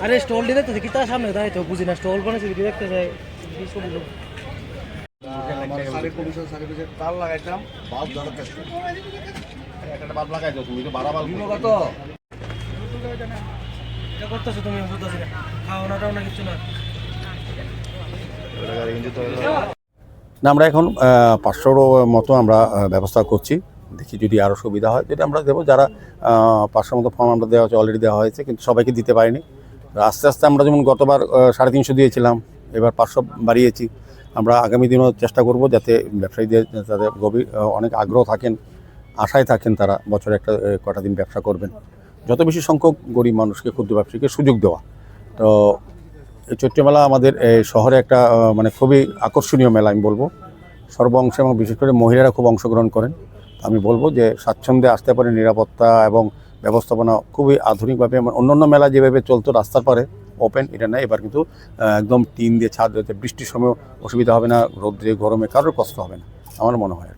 আরে স্টল দিলে তো দেখি তার সামনে তাই তো বুঝি না স্টল বানাইছে কি দেখতে যায় তার লাগাইতাম বাল্ব জ্বালাতেছি একটা বাল্ব লাগাইছো তুমি তো 12 বাল্ব কত এটা করতেছো তুমি বুঝতেছি না খাওয়াটাও না কিছু না না আমরা এখন 500 মতো আমরা ব্যবস্থা করছি, দেখি যদি আরও সুবিধা হয় যেটা আমরা দেবো। যারা 500 মতো ফর্ম আমরা দেওয়া হচ্ছে, অলরেডি দেওয়া হয়েছে, কিন্তু সবাইকে দিতে পারিনি। আস্তে আস্তে আমরা যেমন গতবার 350 দিয়েছিলাম, এবার 500 বাড়িয়েছি। আমরা আগামী দিনও চেষ্টা করব যাতে ব্যবসায়ীদের তাদের গভীর অনেক আগ্রহ থাকেন, আশায় থাকেন, তারা বছরে একটা কটা দিন ব্যবসা করবেন। যত বেশি সংখ্যক গরিব মানুষকে, ক্ষুদ্র ব্যবসায়ীকে সুযোগ দেওয়া। তো এই চৈত্র মেলা আমাদের শহরে একটা মানে খুবই আকর্ষণীয় মেলা আমি বলবো। সর্ব অংশে এবং বিশেষ করে মহিলারা খুব অংশগ্রহণ করেন। আমি বলবো যে স্বাচ্ছন্দ্যে আসতে পারে, নিরাপত্তা এবং ব্যবস্থাপনা খুবই আধুনিকভাবে। অন্যান্য মেলা যেভাবে চলতো রাস্তার পারে ওপেন, এটা নেই। এবার কিন্তু একদম টিন দিয়ে ছাদ দিতে, বৃষ্টির সময় অসুবিধা হবে না, রোদ্রে গরমে কারোর কষ্ট হবে না আমার মনে হয়।